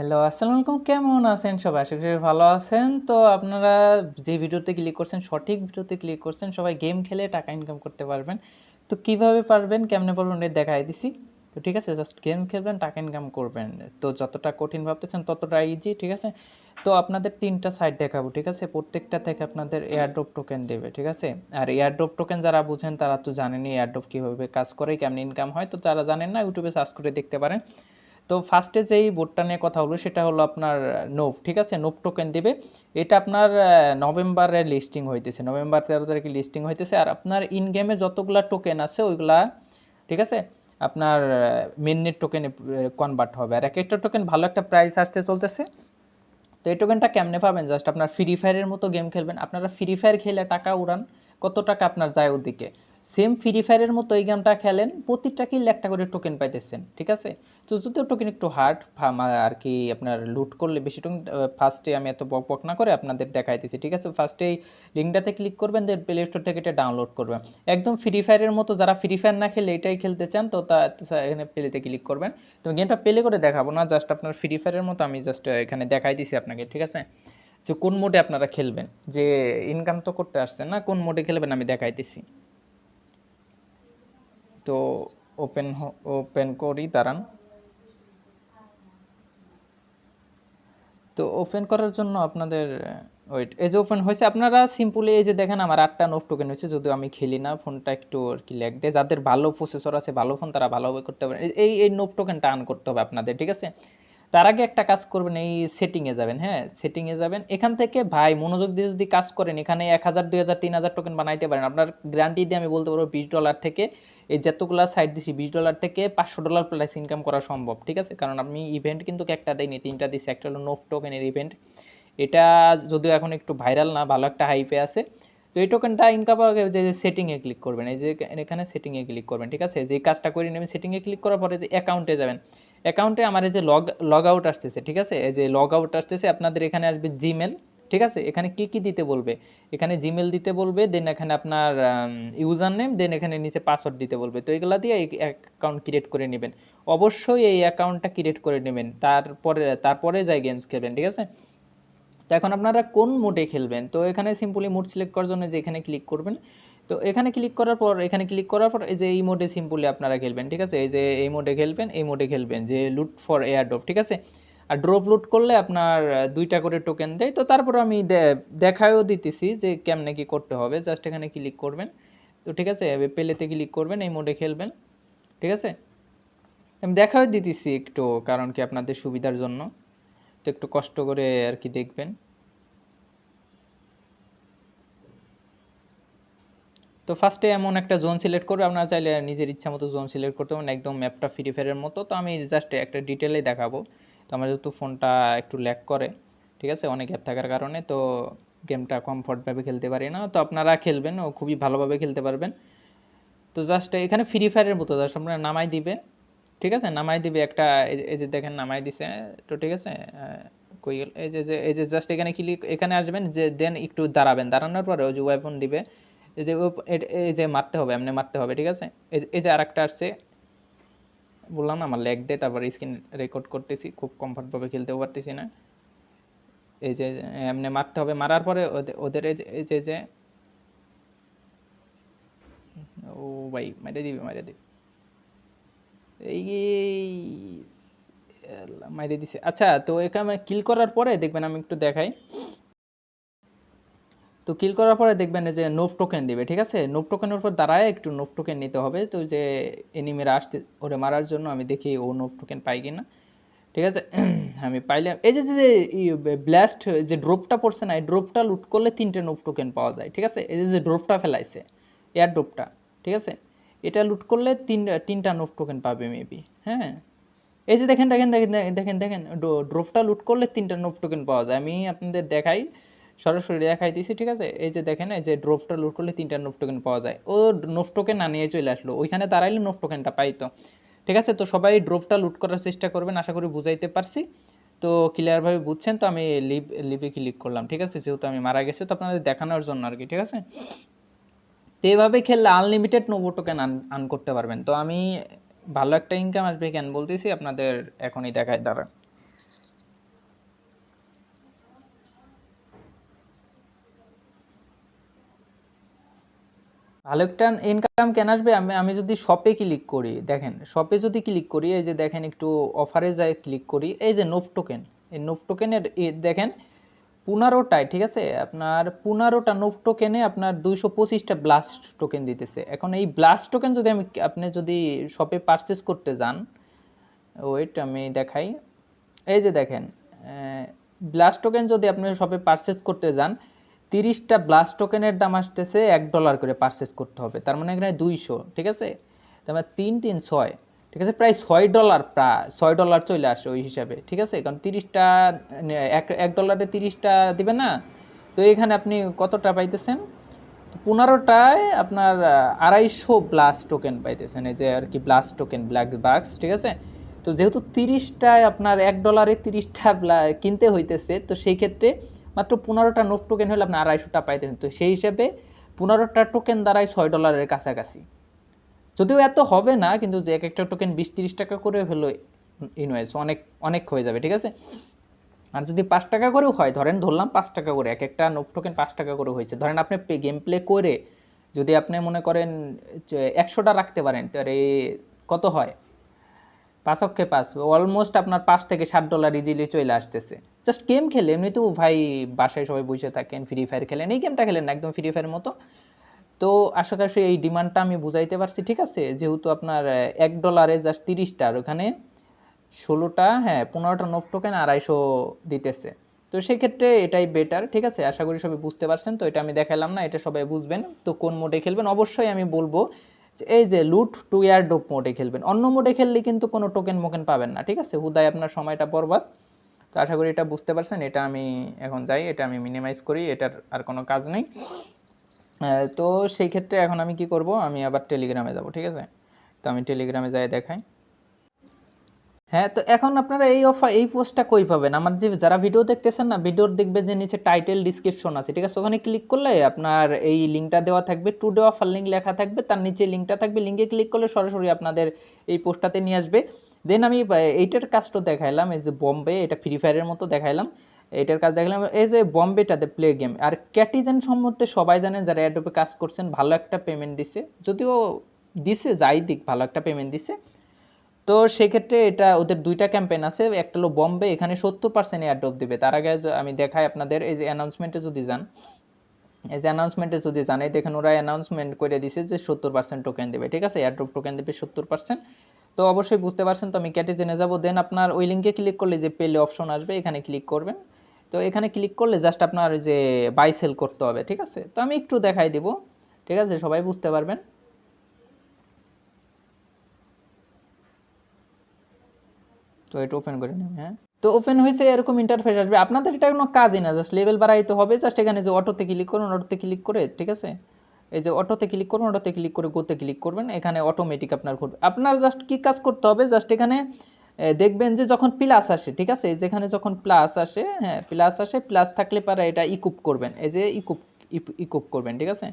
Hello, আসসালামু আলাইকুম। কেমন আছেন সবাই? আশা করি ভালো আছেন। তো আপনারা যে ভিডিওতে ক্লিক করছেন, সঠিক ভিডিওতে ক্লিক করছেন। সবাই গেম খেলে টাকা ইনকাম করতে পারবেন। তো কিভাবে পারবেন, কেমনে পারবেন এটা দেখাই দিছি। তো ঠিক আছে, জাস্ট গেম খেলবেন, টাকা ইনকাম করবেন। তো যতটা কঠিন ভাবতেছেন ততটা ইজি, ঠিক আছে? তো আপনাদের ৩টা সাইট দেখাবো, ঠিক আছে? প্রত্যেকটা থেকে আপনাদের এয়ারড্রপ টোকেন দেবে, ঠিক আছে? আর এয়ারড্রপ টোকেন যারা বুঝেন তারা তো জানেনই এয়ারড্রপ কীভাবে কাজ করে, কেমনে ইনকাম হয়। তো যারা জানেন না, ইউটিউবে সার্চ করে দেখতে পারেন। তো ফার্স্টে যেই বোর্ডটা নিয়ে কথা বলবো সেটা হলো আপনার নোভ, ঠিক আছে? নোভ টোকেন দিবে। এটা আপনার নভেম্বরে লিস্টিং হইতেছে, নভেম্বর 13 তারিখে লিস্টিং হইতেছে। আর আপনার ইন গেমে যতগুলা টোকেন আছে ওইগুলা, ঠিক আছে, আপনার মিনিট টোকেনে কনভার্ট হবে। আর এক একটা টোকেন ভালো একটা প্রাইস আসতে চলতেছে। তো এই টোকেনটা কেমনে পাবেন? জাস্ট আপনার ফ্রি ফায়ারের মতো গেম খেলবেন। আপনারা ফ্রি ফায়ার খেলে টাকা উড়ান, কত টাকা আপনার যায় ওদিকে। সেম ফ্রি ফায়ারের মতো এই গেমটা খেলেন, প্রতিটা কিল একটা করে টোকেন পাইতেছেন, ঠিক আছে? তো যদিও টোকেন একটু হার্ড আর কি, আপনার লুট করলে বেশি টোকেন। ফার্স্টে আমি এত বক বক না করে আপনাদের দেখাইতেছি, ঠিক আছে? ফার্স্টেই লিঙ্কটাতে ক্লিক করবেন, দেন প্লে স্টোর থেকে এটা ডাউনলোড করবেন। একদম ফ্রি ফায়ারের মতো, যারা ফ্রি ফায়ার না খেলে এটাই খেলতে চান তো এখানে প্লেতে ক্লিক করবেন। তো গেমটা প্লে করে দেখাবো না, জাস্ট আপনার ফ্রি ফায়ারের মতো আমি জাস্ট এখানে দেখাই দিছি আপনাকে, ঠিক আছে? যে কোন মোডে আপনারা খেলবেন, যে ইনকাম তো করতে আসছেন না, কোন মোডে খেলবেন আমি দেখাইতেছি। তো ওপেন ওপেন করি, দাঁড়ান। তো ওপেন করার জন্য আপনাদের ওয়েট, এই যে ওপেন হয়েছে। আপনারা সিম্পলি এই যে দেখেন আমার 8টা নোভ টোকেন হয়েছে, যদিও আমি খেলি না, ফোনটা একটু আর কি ল্যাগ দেয়। যাদের ভালো প্রসেসর আছে, ভালো ফোন, তারা ভালোভাবে করতে পারেন। এই এই নোভ টোকেনটা আর্ন করতে হবে আপনাদের, ঠিক আছে? তার আগে একটা কাজ করবেন, এই সেটিংয়ে যাবেন। হ্যাঁ, সেটিংয়ে যাবেন। এখান থেকে ভাই মনোযোগ দিয়ে যদি কাজ করেন, এখানে 1000, 2000, 3000 টোকেন বানাইতে পারেন। আপনার গ্যারান্টি দিয়ে আমি বলতে পারবো $20 থেকে, এই যতগুলো সাইট দিছি, $20 থেকে $500 প্লাস ইনকাম করা সম্ভব, ঠিক আছে? কারণ আমি ইভেন্ট কিন্তু একটা দেয়নি, 3টা দিছি। একটা হলো নোভ টোকেনের ইভেন্ট, এটা যদিও এখন একটু ভাইরাল না, ভালো একটা হাইপে আছে। তো এই টোকেনটা ইনকাম পাওয়া গেলে যে সেটিংয়ে ক্লিক করবেন, এই যে এখানে সেটিংয়ে ক্লিক করবেন, ঠিক আছে? যে কাজটা করে নেবেন, সেটিংয়ে ক্লিক করার পরে যে অ্যাকাউন্টে যাবেন। অ্যাকাউন্টে আমার এই যে লগ আউট আসতেছে, ঠিক আছে? এই যে লগ আউট আসতেছে, আপনাদের এখানে আসবে জিমেল, ঠিক আছে? এখানে কি কি দিতে বলবে, এখানে জিমেল দিতে বলবে, দেন এখানে আপনার ইউজার নেম, দেন এখানে নিচে পাসওয়ার্ড দিতে বলবে। তো এগুলা দিয়ে এই অ্যাকাউন্ট ক্রিয়েট করে নেবেন। অবশ্যই এই অ্যাকাউন্টটা ক্রিয়েট করে নেবেন, তারপরে যাই গেমস খেলবেন, ঠিক আছে? তো এখন আপনারা কোন মোডে খেলবেন, তো এখানে সিম্পলি মোড সিলেক্ট করার জন্য যে এখানে ক্লিক করবেন। তো এখানে ক্লিক করার পর, এখানে ক্লিক করার পর এই যে এই মোডে সিম্পলি আপনারা খেলবেন, ঠিক আছে? এই যে এই মোডে খেলবেন, এই মোডে খেলবেন যে লুট ফর এয়ার ড্রপ, ঠিক আছে? আর ড্রপ লুট করলে আপনার 2টা করে টোকেন দেয়। তো তারপর আমি দেখায়ও দিতেছি যে কেমনে কি করতে হবে। জাস্ট এখানে ক্লিক করবেন, তো ঠিক আছে? প্লেতে ক্লিক করবেন, এই মোডে খেলবেন, ঠিক আছে? আমি দেখাও দিতেছি একটু, কারণ কি আপনাদের সুবিধার জন্য। তো একটু কষ্ট করে আর কি দেখবেন। তো ফার্স্টে এমন একটা জোন সিলেক্ট করবে, আপনারা চাইলে নিজের ইচ্ছা মতো জোন সিলেক্ট করতে পারেন, একদম ম্যাপটা ফ্রি ফায়ারের মতো। তো আমি জাস্ট একটা ডিটেলে দেখাবো। তো আমার যেহেতু ফোনটা একটু ল্যাগ করে, ঠিক আছে, অনেক অ্যাপ থাকার কারণে, তো গেমটা কমফর্টভাবে খেলতে পারি না। তো আপনারা খেলবেন ও খুবই ভালোভাবে খেলতে পারবেন। তো জাস্ট এখানে ফ্রি ফায়ারের মতো জাস্ট আপনারা নামাই দিবে, ঠিক আছে? নামাই দিবে একটা, এই যে দেখেন নামাই দিছে। তো ঠিক আছে, কই গেল, এই যে জাস্ট এখানে ক্লিক, এখানে আসবেন, যে দেন একটু দাঁড়াবেন, দাঁড়ানোর পরে ওই যে ওয়েপন দিবে, এই যে মারতে হবে, এমনি মারতে হবে, ঠিক আছে? এই যে আরেকটা আসছে, বললাম না আমার ল্যাগ দেয়, তারপর স্ক্রিন রেকর্ড করতেছি, খুব কমফর্টভাবে খেলতেও পারতেছি না। এই যে এমনি মারতে হবে, মারার পরে ওদের এই যে ও ভাই মেরে দিবে, মেরে দিবে, এই মাইরে দিছে। আচ্ছা, তো এখানে কিল করার পরে দেখবেন, আমি একটু দেখাই। তো কিল করার পরে দেখবেন যে নোভ টোকেন দিবে, ঠিক আছে? নোভ টোকেনের উপর দাঁড়ায় একটু নোভ টোকেন নিতে হবে। তো যে এনিমিরা আসতে, ওরে মারার জন্য আমি দেখি ও নোভ টোকেন পাই কিনা, ঠিক আছে? আমি পাইলে এই যে যে ব্লাস্ট যে ড্রপটা পড়ছে না, এই ড্রপটা লুট করলে 3টে নোভ টোকেন পাওয়া যায়, ঠিক আছে? এই যে ড্রপটা ফেলাইছে, এয়ার ড্রপটা, ঠিক আছে? এটা লুট করলে তিনটা নোভ টোকেন পাবে মেবি। হ্যাঁ, এই যে দেখেন দেখেন দেখেন দেখেন দেখেন, ড্রপটা লুট করলে 3টা নোভ টোকেন পাওয়া যায়। আমি আপনাদের দেখাই, সরাসরি দেখাই দিছি, ঠিক আছে? এই যে দেখেন, এই যে ড্রপটা লুট করলে 3টা নোভ টোকেন পাওয়া যায়। ও নোভ টোকেন না নিয়ে চলে আসলো, ওইখানে দাঁড়াইলে নোভ টোকেনটা পাইতো, ঠিক আছে? তো সবাই ড্রপটা লুট করার চেষ্টা করবেন, আশা করি বুঝাইতে পারছি। তো ক্লিয়ারভাবে বুঝছেন তো? আমি লিভে ক্লিক করলাম, ঠিক আছে? যেহেতু আমি মারা গেছি, তো আপনাদের দেখানোর জন্য আর কি, ঠিক আছে? তো এইভাবে খেললে আনলিমিটেড নোভো টোকেন আর্ন করতে পারবেন। তো আমি ভালো একটা ইনকাম আসবে কেন বলতেছি আপনাদের, এখনই দেখায়, দাঁড়ান। ভালো একটা ইনকাম কেন আসবে, আমি আমি যদি শপে ক্লিক করি, দেখেন শপে যদি ক্লিক করি, এই যে দেখেন একটু অফারে যাই ক্লিক করি, এই যে নোপ টোকেন, এই নোপ টোকেনের দেখেন 15টায়, ঠিক আছে, আপনার 15টা নোপ টোকেনে আপনার 225টা ব্লাস্ট টোকেন দিতেছে। এখন এই ব্লাস্ট টোকেন যদি আপনি যদি শপে পারচেস করতে যান, ওয়েট আমি দেখাই, এই যে দেখেন ব্লাস্ট টোকেন যদি আপনি শপে পারচেস করতে যান, 30টা ব্লাস্ট টোকেনের দাম আসতেছে $1 করে পারচেস করতে হবে, তার মানে এখানে 200, ঠিক আছে, তার মানে 3 3 6, ঠিক আছে, প্রায় $6, প্রায় $6 চলে আসে ওই হিসাবে, ঠিক আছে, কারণ 30টা $1 30টা দিবে না, তো এখানে আপনি কতটা পাইতেছেন, তো 15টায় আপনার 250 ব্লাস্ট টোকেন পাইতেছেন, এই যে আর কি ব্লাস্ট টোকেন ব্ল্যাক বাক্স, ঠিক আছে। তো যেহেতু 30টায় আপনার $1 30টা কিনতে হইতেছে, তো সেই ক্ষেত্রে মাত্র 15টা নোট টোকেন হলে আপনি 250টা পাইতেছেন, তো সেই হিসেবে 15টা টোকেন দ্বারাই $6 কাছাকাছি। যদিও এত হবে না, কিন্তু যে এক একটা টোকেন 20 30 টাকা করে হলো ইনভয়েস অনেক অনেক হয়ে যাবে, ঠিক আছে। আর যদি 5 টাকা করেও হয়, ধরলাম 5 টাকা করে, এক একটা নোট টোকেন 5 টাকা করে হয়েছে, ধরেন আপনি গেম প্লে করে যদি আপনি মনে করেন 100টা রাখতে পারেন, তাহলে কত হয়, 5 অক্ষে 5, অলমোস্ট আপনার $5 থেকে $7 ইজিলি চলে আসতেছে। জাস্ট গেম খেলে, এমনি তো ভাই বাসায় সবাই বসে থাকেন, ফ্রি ফায়ার খেলেন, এই গেমটা খেলেন না, একদম ফ্রি ফায়ারের মতো। তো আশা করি এই ডিমান্ডটা আমি বুঝাইতে পারছি, ঠিক আছে, যেহেতু আপনার $1 জাস্ট 30টা, আর ওখানে 16টা, হ্যাঁ 15টা নোট টোকেন 250 দিতেছে, তো সেক্ষেত্রে এটাই বেটার, ঠিক আছে। আশা করি সবাই বুঝতে পারছেন, তো এটা আমি দেখালাম না, এটা সবাই বুঝবেন। তো কোন মোডে খেলবেন, অবশ্যই আমি বলবো যে এই যে লুট টু এয়ারড্রপ মোডে খেলবেন, অন্য মোডে খেললে কিন্তু কোনো টোকেন মোকেন পাবেন না, ঠিক আছে, হুদায় আপনার সময়টা বরবাদ। তো আশা করি এটা বুঝতে পারছেন, এটা আমি এখন যাই, এটা আমি মিনিমাইজ করি, এটার আর কোনো কাজ নেই। তো সেই ক্ষেত্রে এখন আমি কি করব, আমি আবার টেলিগ্রামে যাব, ঠিক আছে, তো আমি টেলিগ্রামে যাই দেখাই। হ্যাঁ, তো এখন আপনারা এই অফার এই পোস্টটা কই পাবেন, আমার যে যারা ভিডিও দেখতেছেন না, ভিডিওর দেখবে যে নিচে টাইটেল ডিসক্রিপশন আছে, ঠিক আছে, ওখানে ক্লিক করলে আপনার এই লিঙ্কটা দেওয়া থাকবে, টুডে অফার লিঙ্ক লেখা থাকবে, তার নিচে লিঙ্কটা থাকবে, লিঙ্কে ক্লিক করলে সরাসরি আপনাদের এই পোস্টটাতে নিয়ে আসবে। দেন আমি এইটার কাজটা দেখাইলাম, এই যে বম্বে, এটা ফ্রি ফায়ারের মতো দেখাইলাম, এটার কাজ দেখালাম, এই যে বম্বেটাতে প্লে গেম। আর ক্যাটিজেন সম্বন্ধে সবাই জানেন, যারা অ্যাডোবে কাজ করছেন, ভালো একটা পেমেন্ট দিছে, যদিও দিছে যাই দিক, ভালো একটা পেমেন্ট দিছে। তো সেক্ষেত্রে এটা ওদের দুইটা ক্যাম্পেইন আছে, একটা হলো বম্বে, এখানে 70% এয়ারড্রপ দিবে। তার আগে আমি দেখাই আপনাদের, এই যে অ্যানাউন্সমেন্টে যদি যান, এই যে অ্যানাউন্সমেন্টে যদি যান, এই দেখেন ওরা অ্যানাউন্সমেন্ট করে দিছে যে 70% টোকেন দেবে, ঠিক আছে, এয়ারড্রপ টোকেন দেবে 70%। তো অবশ্যই বুঝতে পারছেন, তো আমি ক্যাটিজেনে যাব, দেন আপনার ওই লিঙ্কে ক্লিক করলে যে পেলে অপশন আসবে, এখানে ক্লিক করবেন। তো এখানে ক্লিক করলে জাস্ট আপনার ওই যে বাই সেল করতে হবে, ঠিক আছে, তো আমি একটু দেখাই দিব, ঠিক আছে, সবাই বুঝতে পারবেন। তো এটা ওপেন করে নিন, হ্যাঁ, তো ওপেন হয়েছে, এরকম ইন্টারফেস আসবে, আপনাদের এটা কোনো কাজই না, জাস্ট লেভেল বাড়াইতে হবে, জাস্ট এখানে যে অটোতে ক্লিক করুন, অটোতে ক্লিক করে, ঠিক আছে, এই যে অটোতে ক্লিক করুন, অটোতে ক্লিক করে গোতে ক্লিক করবেন, এখানে অটোমেটিক আপনার ঘুরবে। আপনার জাস্ট কি কাজ করতে হবে, জাস্ট এখানে দেখবেন যে যখন প্লাস আসে, ঠিক আছে, যেখানে যখন প্লাস আসে, হ্যাঁ প্লাস আসে, প্লাস থাকলে পারে এটা ইকুপ করবেন, এই যে ইকুপ করবেন, ঠিক আছে,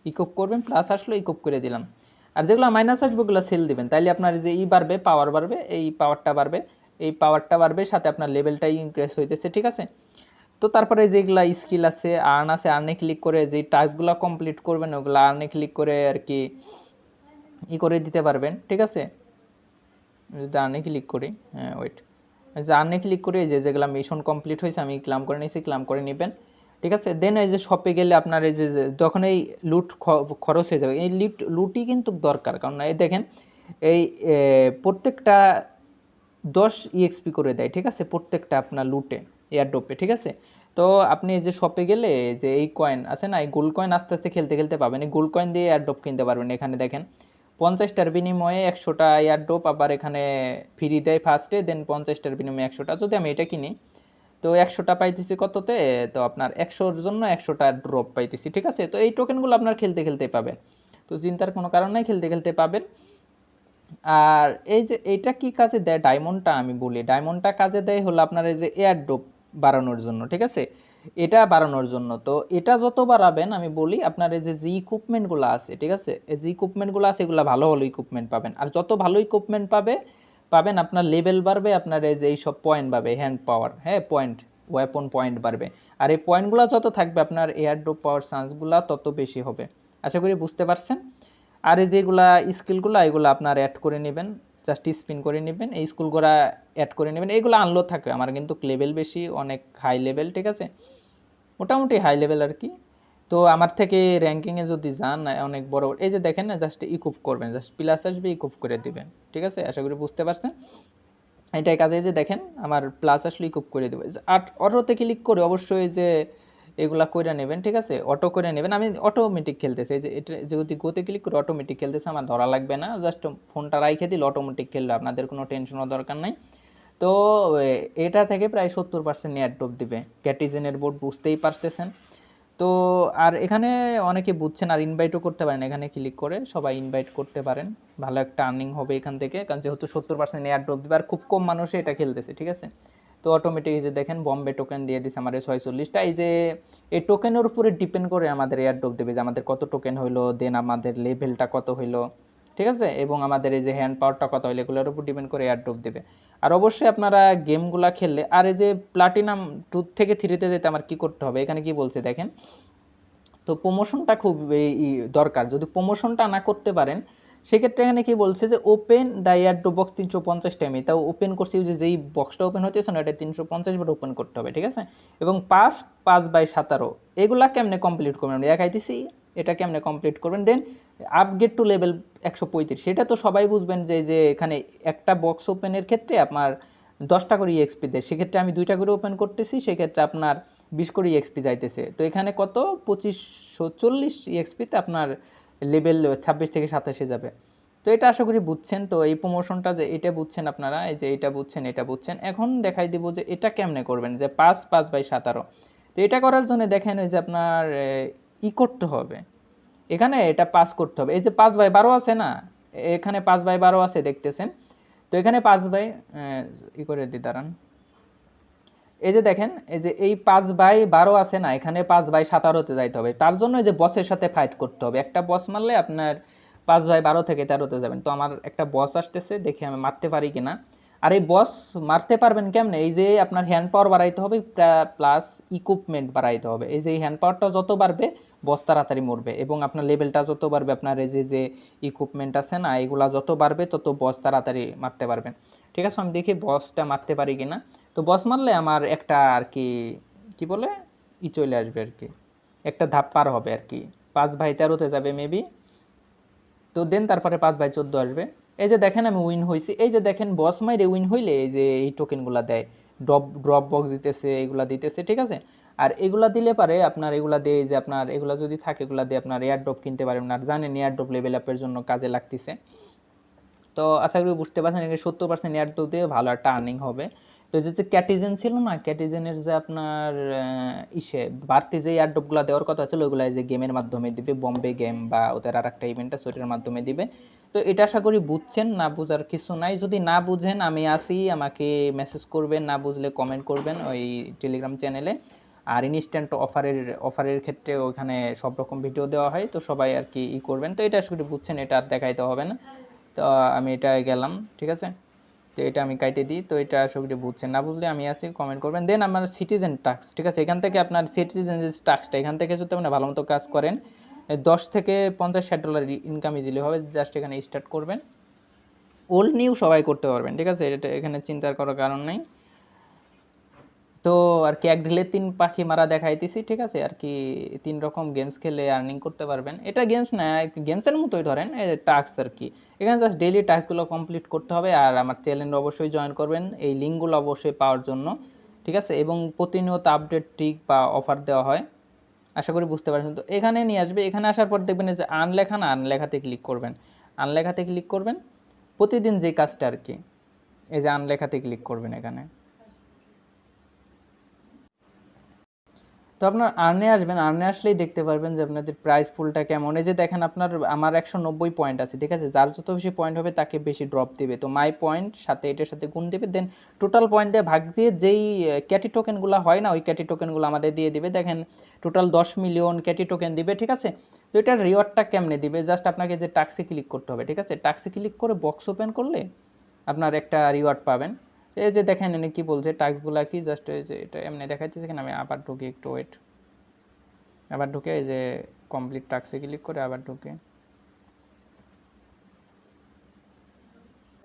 ইকুপ করবেন, প্লাস আসলো ইকুপ করে দিলাম। আর যেগুলো মাইনাস আসবে ওগুলো সেল দিবেন, তাইলে আপনার যে বাড়বে, পাওয়ার বাড়বে, এই পাওয়ারটা বাড়বে, এই পাওয়ারটা বাড়বে, সাথে আপনার লেভেলটাই ইনক্রিজ হইতেছে, ঠিক আছে। তো তারপরে যেগুলা স্কিল আছে, আর্ন আছে, আর্নে ক্লিক করে যে টাস্কগুলো কমপ্লিট করবেন, ওগুলো আর্নে ক্লিক করে আর কি করে দিতে পারবেন, ঠিক আছে। যদি আর্নে ক্লিক করি, হ্যাঁ ওয়েট, যে আর্নে ক্লিক করে যে যেগুলো মিশন কমপ্লিট হয়েছে আমি ক্লাম করে নিয়েছি, ক্লাম করে নেবেন, ঠিক আছে। দেন এই যে শপে গেলে আপনার এই যে যখন এই লুট খরচ হয়ে যাবে, এই লুটই কিন্তু দরকার, কারণ এই দেখেন এই প্রত্যেকটা 10 ইএক্সপি করে দেয়, ঠিক আছে, প্রত্যেকটা আপনার লুটে এয়ারড্রপে, ঠিক আছে। তো আপনি এই যে শপে গেলে যে এই কয়েন আছে না, এই গোল্ড কয়েন আস্তে আস্তে খেলতে খেলতে পাবেন, এই গোল্ড কয়েন দিয়ে এয়ারড্রপ কিনতে পারবেন। এখানে দেখেন 50টার বিনিময়ে 100টা এয়ারড্রপ, আবার এখানে ফ্রি দেয় ফার্স্টে, দেন 50টার বিনিময়ে 100টা, যদি আমি এটা কিনি তো 100টা পাইতেছি কততে, তো আপনার 100-র জন্য 100টা ড্রপ পাইতেছি, ঠিক আছে। তো এই টোকেনগুলো আপনার খেলতে খেলতে পাবেন, তো চিন্তার কোনো কারণ নাই, খেলতে খেলতে পাবেন। আর এই যে এইটা কি কাজে দেয়, ডায়মন্ডটা আমি বলি, ডায়মন্ডটা কাজে দেয় হলো আপনার এই যে এয়ারড্রপ বাড়ানোর জন্য, ঠিক আছে, এটা বাড়ানোর জন্য। তো এটা যত বাড়াবেন, আমি বলি আপনার এই যে ইকুইপমেন্টগুলো আছে, ঠিক আছে, এই যে ইকুইপমেন্টগুলো আছে, এগুলো ভালো ভালো ইকুইপমেন্ট পাবেন, আর যত ভালো ইকুইপমেন্ট পাবেন আপনার লেভেল বাড়বে, আপনার এই যে এইসব পয়েন্ট বাড়বে, হ্যান্ড পাওয়ার, হ্যাঁ পয়েন্ট, ওয়েপন পয়েন্ট বাড়বে, আর এই পয়েন্টগুলো যত থাকবে আপনার এয়ারড্রপ পাওয়ার চান্সগুলো তত বেশি হবে। আশা করি বুঝতে পারছেন। আর এই যেগুলা স্কিলগুলো এগুলো আপনার অ্যাড করে নেবেন, জাস্ট স্পিন করে নেবেন, এই স্কুলগুলো অ্যাড করে নেবেন। এইগুলো আনলো থাকবে, আমার কিন্তু লেভেল বেশি, অনেক হাই লেভেল, ঠিক আছে, মোটামুটি হাই লেভেল আর কি। তো আমার থেকে র্যাঙ্কিংয়ে যদি যান অনেক বড়, এই যে দেখেন না, জাস্ট ইকুপ করবেন, জাস্ট প্লাস আসবে ইকুপ করে দিবেন, ঠিক আছে, আশা করি বুঝতে পারছেন। এটাই কাজে, যে দেখেন আমার প্লাস আসলে ইকুপ করে দেবে। আর অটোতে ক্লিক করে অবশ্যই যে এগুলা করে নেবেন, ঠিক আছে, অটো করে নেবেন। আমি অটোমেটিক খেলতেছি, এই যে এটা যদি গোতে ক্লিক করে অটোমেটিক খেলতেছে, আমার ধরা লাগবে না, জাস্ট ফোনটা রাইখে দিলে অটোমেটিক খেললে আপনাদের কোনো টেনশনের দরকার নাই। তো এটা থেকে প্রায় 70% এয়ারড্রপ দিবে। ক্যাটিজেনের বোর্ড বুঝতেই পারতেছেন। তো আর এখানে অনেকে বুঝছেন, আর ইনভাইটও করতে পারেন, এখানে ক্লিক করে সবাই ইনভাইট করতে পারেন, ভালো একটা আর্নিং হবে এখান থেকে, কারণ যেহেতু 70% এয়ারড্রপ দিবে আর খুব কম মানুষই এটা খেলতেছে, ঠিক আছে। তো অটোমেটিক এই যে দেখেন বম্বে টোকেন দিয়ে দিছে আমার 46টা। এই যে এই টোকেনের উপরে ডিপেন্ড করে আমাদের এয়ারড্রপ দেবে, যে আমাদের কত টোকেন হইলো, দেন আমাদের লেভেলটা কত হইলো, ঠিক আছে, এবং আমাদের এই যে হ্যান্ড পাওয়ারটা কত হইলো, এগুলোর উপর ডিপেন্ড করে এয়ারড্রপ দেবে। আর অবশ্যই আপনারা গেমগুলা খেললে, আর এই যে প্লাটিনাম 2 থেকে 3-তে যেতে আমার কি করতে হবে, এখানে কি বলছে দেখেন। তো প্রমোশনটা খুব দরকার, যদি প্রমোশনটা না করতে পারেন সেক্ষেত্রে এখানে কি বলছে যে ওপেন দ্য এয়ারড্রপ বক্স 350 টাইমে, তাও ওপেন করছি যে যেই বক্সটা ওপেন হতেছে না, এটা 350 বার ওপেন করতে হবে, ঠিক আছে। এবং 5/17 এগুলা কেমনে কমপ্লিট করবেন, দেখাইতেছি এটা কেমনে কমপ্লিট করবেন। দেন আপগ্রেড টু লেভেল 135, সেটা তো সবাই বুঝবেন যে এখানে একটা বক্স ওপেনের ক্ষেত্রে আপনার 10টা করে ইএক্সপি দেয়, সেক্ষেত্রে আমি 2টা করে ওপেন করতেছি, সেক্ষেত্রে আপনার 20 করে ইএক্সপি যাইতেছে। তো এখানে কত 2540 ইএক্সপিতে আপনার লেভেল 26 থেকে 27 যাবে। তো এটা আশা করি বুঝছেন। তো এই প্রমোশনটা যে এটা বুঝছেন আপনারা, এই যে এটা বুঝছেন, এটা বুঝছেন। এখন দেখাই দিব যে এটা কেমনে করবেন, যে 5/17। তো এটা করার জন্য দেখেন ওই যে আপনার করতে হবে, এখানে এটা পাস করতে হবে। এই যে 5/12 আছে না, এখানে 5/12 আছে দেখতেছেন। তো এখানে 5 বাই করে দিই, দাঁড়ান, এই যে দেখেন, এই যে এই 5/12 আছে না, এখানে 5/17-তে যাইতে হবে। তার জন্য এই যে বসের সাথে ফাইট করতে হবে, একটা বস মারলে আপনার 5/12 থেকে 13-তে যাবেন। তো আমার একটা বস আসতেছে, দেখি আমি মারতে পারি কিনা। আর এই বস মারতে পারবেন কেমনে, এই যে আপনার হ্যান্ড পাওয়ার বাড়াইতে হবে, প্লাস ইকুইপমেন্ট বাড়াইতে হবে। এই যে এই হ্যান্ড পাওয়ারটা যত বাড়বে বস তাড়াতাড়ি মরবে, এবং আপনার লেভেলটা যত বাড়বে, আপনার এই যে ইকুইপমেন্ট আছে না, এগুলা যত বাড়বে তত বস তাড়াতাড়ি মারতে পারবেন, ঠিক আছে। আমি দেখি বসটা মারতে পারি কিনা। তো বস মারলে আমার একটা আর কি কি বলে চলে আসবে আর কি, একটা ধাপ পার হবে আর কি, 5/13-তে যাবে মেবি। তো দেন তারপরে 5/14 আসবে। এই যে দেখেন আমি উইন হয়েছি, এই যে দেখেন বস মাইরে উইন হইলে এই যে এই টোকেনগুলো দেয়, ড্রপ বক্স দিতেছে, এগুলা দিতেছে, ঠিক আছে। আর এগুলা দিলে পারে আপনার, এগুলা দিয়ে যে আপনার এগুলা যদি থাকে, এগুলা দিয়ে আপনার এয়ার ড্রপ কিনতে পারেন। আর জানেন এয়ার ড্রপ লেভেল আপের জন্য কাজে লাগতেছে। তো আশা করি বুঝতে পারছেন, এখানে 70% এয়ার ড্রপ দিয়ে ভালো একটা আর্নিং হবে। তো যে ক্যাটিজেন ছিল না, ক্যাটিজেনের যে আপনার বাড়তি যে এয়ারড্রপগুলো দেওয়ার কথা ছিল, ওগুলো যে গেমের মাধ্যমে দিবে, বম্বে গেম বা ওদের আর একটা ইভেন্ট আছে ওইটার মাধ্যমে দিবে। তো এটা আশা করি বুঝছেন, না বুঝার কিছু নাই। যদি না বুঝেন আমি আসি, আমাকে মেসেজ করবেন, না বুঝলে কমেন্ট করবেন ওই টেলিগ্রাম চ্যানেলে। আর ইনস্ট্যান্ট অফারের ক্ষেত্রে ওখানে সব রকম ভিডিও দেওয়া হয়, তো সবাই আর কি করবেন। তো এটা আশা করি বুঝছেন, এটা আর দেখাইতে হবে না। তো আমি এটা গেলাম, ঠিক আছে। তো এটা আমি কাইটে দিই। তো এটা আশা করি বুঝছেন, না বুঝলে আমি আসি কমেন্ট করবেন। দেন আমার সিটিজেন টাস্ক, ঠিক আছে, এখান থেকে আপনার সিটিজেন টাস্কটা এখান থেকে যদি আপনি ভালো মতো কাজ করেন 10 থেকে 50-60 ডলার ইনকাম ইজিলি হবে। জাস্ট এখানে স্টার্ট করবেন, ওল্ড নিউ সবাই করতে পারবেন, ঠিক আছে, এটা এখানে চিন্তার করার কারণ নাই। তো আর কি এক ঢিলে 3 পাখি মারা দেখাইতেছি, ঠিক আছে। আর কি 3 রকম গেমস খেলে আর্নিং করতে পারবেন। এটা গেমস না, গেমসের মতোই ধরেন, টাস্ক আর কি। এখানে জাস্ট ডেইলি টাস্কগুলো কমপ্লিট করতে হবে। আর আমার চ্যানেলে অবশ্যই জয়েন করবেন এই লিঙ্কগুলো অবশ্যই পাওয়ার জন্য, ঠিক আছে। এবং প্রতিনিয়ত আপডেট ট্রিক বা অফার দেওয়া হয়, আশা করি বুঝতে পারছেন। তো এখানে নিয়ে আসবে, এখানে আসার পর দেখবেন যে আনলেখা না, আনলেখাতে ক্লিক করবেন, আনলেখাতে ক্লিক করবেন। প্রতিদিন যে কাজটা আর কি, এই যে আনলেখাতে ক্লিক করবেন এখানে। তো আপনার আর্নে আসবেন, আর্নে আসলেই দেখতে পারবেন যে আপনাদের প্রাইস পুলটা কেমন। এই যে দেখেন আপনার, আমার 190 পয়েন্ট আছে, ঠিক আছে, যার যত বেশি পয়েন্ট হবে তাকে বেশি ড্রপ দিবে। তো মাই পয়েন্ট সাথে এটার সাথে গুণ দিবে, দেন টোটাল পয়েন্ট দিয়ে ভাগ দিয়ে যেই ক্যাটি টোকেনগুলো হয় না, ওই ক্যাটি টোকেনগুলো আমাদের দিয়ে দিবে। দেখেন টোটাল 10 মিলিয়ন ক্যাটি টোকেন দিবে, ঠিক আছে। তো এটার রিওয়ার্ডটা কেমনে দিবে, জাস্ট আপনাকে যে টাক্সে ক্লিক করতে হবে, ঠিক আছে, টাক্সে ক্লিক করে বক্স ওপেন করলে আপনার একটা রিওয়ার্ড পাবেন। এই যে দেখেন এনে কি বলছে, টাস্কগুলো কি, জাস্ট এই যে এটা এমনি দেখাইতেছে কিনা, আমি আবার ঢুকি, একটু ওয়েট, আবার ঢুকে এই যে কমপ্লিট টাস্কে ক্লিক করে আবার ঢুকে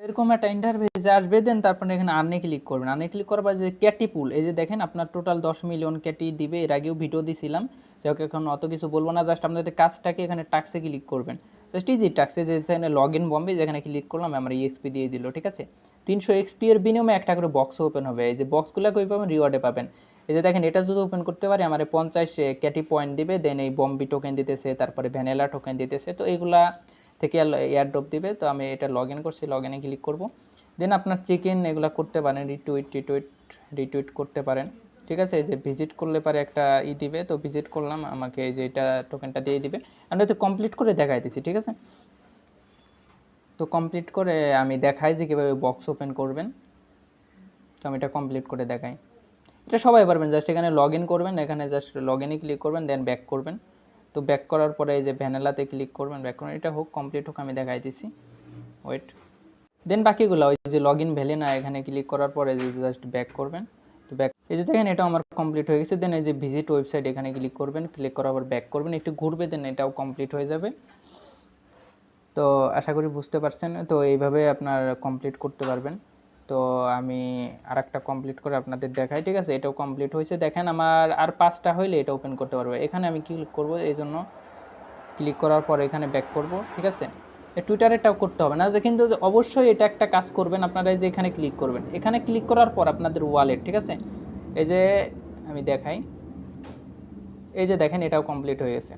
এরকম একটা ইন্টারফেসে আসবে, দেন তারপরে এখানে আর্নে ক্লিক করবেন। আর্নে ক্লিক করার পর যে ক্যাটি পুল, এই যে দেখেন আপনার টোটাল 10 মিলিয়ন ক্যাটি দিবে। এর আগেও ভিডিও দিছিলাম, যাই হোক এখন অত কিছু বলবো না, জাস্ট আপনাদের কাজটাকে এখানে টাক্সে ক্লিক করবেন। জাস্ট ইজি টাক্সে যে এখানে লগ ইন বম্বে যেখানে ক্লিক করলাম আমার ইএক্সপি দিয়ে দিল, ঠিক আছে। 300 এক্সপি এর বিনিময়ে একটা করে বক্স ওপেন হবে। এই যে বক্সগুলো কই পাবেন, রিওয়ার্ডে পাবেন। এই যে দেখেন এটা যদি ওপেন করতে পারি আমার 50 ক্যাটি পয়েন্ট দিবে, দেন এই বম্বি টোকেন দিতেছে, তারপরে ভ্যানিলা টোকেন দিতেছে, তো এইগুলা থেকে এয়ারড্রপ দিবে। তো আমি এটা লগ ইন করছি, লগ ইনে ক্লিক করবো। দেন আপনার চেক ইন এগুলো করতে পারেন, রিটুইট করতে পারেন, ঠিক আছে। এই যে ভিজিট করলে পারে একটা দিবে, তো ভিজিট করলাম, আমাকে এই যে এটা টোকেনটা দিয়ে দিবে। আমরা তো কমপ্লিট করে দেখাই দিছি, ঠিক আছে। তো কমপ্লিট করে আমি দেখাই যে কীভাবে বক্স ওপেন করবেন। তো আমি এটা কমপ্লিট করে দেখাই, এটা সবাই পারবেন। জাস্ট এখানে লগ ইন করবেন, এখানে জাস্ট লগ ইনে ক্লিক করবেন, দেন ব্যাক করবেন। তো ব্যাক করার পরে এই যে ভ্যানিলাতে ক্লিক করবেন, ব্যাক করবেন। এটা হোক কমপ্লিট হোক, আমি দেখাই দিছি, ওয়েট। দেন বাকিগুলো ওই যে লগ ইন ভ্যালি না, এখানে ক্লিক করার পরে জাস্ট ব্যাক করবেন। তো ব্যাক, এই যে দেখেন এটা আমার কমপ্লিট হয়ে গেছে। দেন এই যে ভিজিট ওয়েবসাইট এখানে ক্লিক করবেন, ক্লিক করার পর ব্যাক করবেন, একটু ঘুরবে, দেন এটাও কমপ্লিট হয়ে যাবে। তো আশা করি বুঝতে পারছেন। তো এইভাবে আপনার কমপ্লিট করতে পারবেন। তো আমি আরেকটা কমপ্লিট করে আপনাদের দেখাই, ঠিক আছে। এটাও কমপ্লিট হয়েছে, দেখেন আমার আর 5টা হইলে এটা ওপেন করতে পারবো। এখানে আমি ক্লিক করব, এই জন্য ক্লিক করার পর এখানে ব্যাক করব, ঠিক আছে। টুইটারেরটাও করতে হবে না, যে কিন্তু অবশ্যই এটা একটা কাজ করবেন আপনারা, এই যে এখানে ক্লিক করবেন। এখানে ক্লিক করার পর আপনাদের ওয়ালেট, ঠিক আছে, এই যে আমি দেখাই, এই যে দেখেন এটাও কমপ্লিট হয়ে গেছে।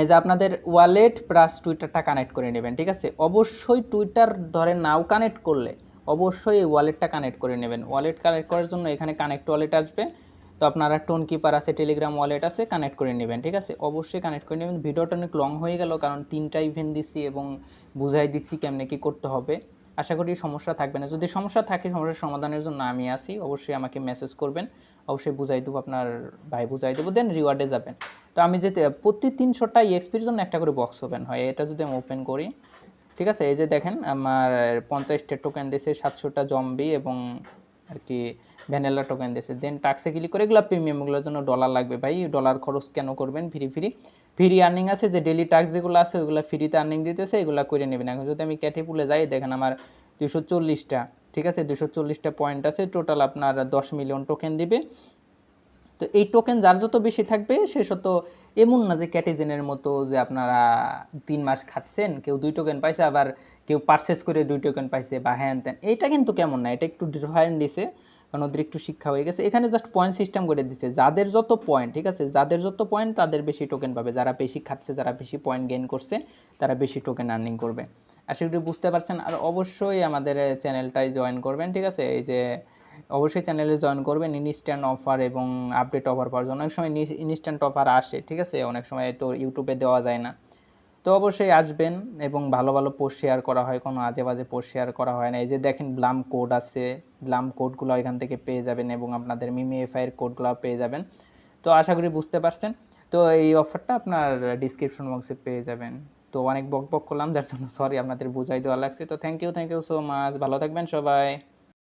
এই যে আপনাদের ওয়ালেট প্লাস টুইটারটা কানেক্ট করে নেবেন, ঠিক আছে। অবশ্যই টুইটার ধরে নাও কানেক্ট করলে অবশ্যই এই ওয়ালেটটা কানেক্ট করে নেবেন। ওয়ালেট কানেক্ট করার জন্য এখানে কানেক্ট ওয়ালেট আসবে, তো আপনারা টোন কিপার আছে, টেলিগ্রাম ওয়ালেট আছে, কানেক্ট করে নেবেন, ঠিক আছে। অবশ্যই কানেক্ট করে নেবেন। ভিডিওটা অনেক লং হয়ে গেল, কারণ 3টা ইভেন্ট দিচ্ছি এবং বুঝাই দিচ্ছি কেমনে কী করতে হবে। আশা করি সমস্যা থাকবে না। যদি সমস্যা থাকে, সমস্যার সমাধানের জন্য আমি আছি, অবশ্যই আমাকে মেসেজ করবেন, অবশ্যই বুঝাই দেবো, আপনার ভাই বুঝাই দেবো, দেন রিওয়ার্ডে যাবেন। তো আমি যেতে প্রতি 300টা এক্সপির জন্য একটা করে বক্স ওপেন হয়। এটা যদি আমি ওপেন করি, ঠিক আছে, এই যে দেখেন আমার 50টা টোকেন দিয়েছে, 700টা জম্বি এবং আর কি ভ্যানিলা টোকেন দিয়েছে। দেন টাক্সে ক্লিক করে, এগুলো প্রিমিয়ামগুলোর জন্য ডলার লাগবে ভাই, ডলার খরচ কেন করবেন, ফ্রি আর্নিং আছে, যে ডেলি টাক্স যেগুলো আছে ওইগুলো ফ্রিতে আর্নিং দিতেছে, এগুলো করে নেবেন। এখন যদি আমি ক্যাটে পুলে যাই, দেখেন আমার 240টা, ঠিক আছে, 240টা পয়েন্ট আছে, টোটাল আপনার 10 মিলিয়ন টোকেন দিবে। তো এই টোকেন যার যত বেশি থাকবে সে শত, এমন না যে ক্যাটিজেনের মতো যে আপনারা 3 মাস খাটছেন, কেউ 2 টোকেন পাইছে, আবার কেউ পারচেস করে 2 টোকেন পাইছে বা হ্যান ত্যান, এইটা কিন্তু কেমন না, এটা একটু ডিফারেন্ট দিছে, কারণ ওদের একটু শিক্ষা হয়ে গেছে। এখানে জাস্ট পয়েন্ট সিস্টেম করে দিচ্ছে, যাদের যত পয়েন্ট, ঠিক আছে, যাদের যত পয়েন্ট তাদের বেশি টোকেন পাবে, যারা বেশি খাটছে, যারা বেশি পয়েন্ট গেইন করছে তারা বেশি টোকেন আর্নিং করবে। আশা করি বুঝতে পারছেন। আর অবশ্যই আমাদের চ্যানেলটাই জয়েন করবেন, ঠিক আছে। এই যে অবশ্যই চ্যানেলে জয়েন করবেন, ইনস্ট্যান্ট অফার এবং আপডেট অফার পাওয়ার জন্য। অনেক সময় ইনস্ট্যান্ট অফার আসে, ঠিক আছে, অনেক সময় তো ইউটিউবে দেওয়া যায় না। তো অবশ্যই আসবেন, এবং ভালো ভালো পোস্ট শেয়ার করা হয়, কোনো আজে বাজে পোস্ট শেয়ার করা হয় না। এই যে দেখেন ব্লাম কোড আছে, ব্লাম কোডগুলো এখান থেকে পেয়ে যাবেন, এবং আপনাদের মিমিএফআইয়ের কোডগুলো পেয়ে যাবেন। তো আশা করি বুঝতে পারছেন। তো এই অফারটা আপনার ডিসক্রিপশন বক্সে পেয়ে যাবেন। তো অনেক বক বক করলাম, যার জন্য সরি, আপনাদের বুঝাই দেওয়া লাগছে। তো থ্যাংক ইউ সো মাচ, ভালো থাকবেন সবাই।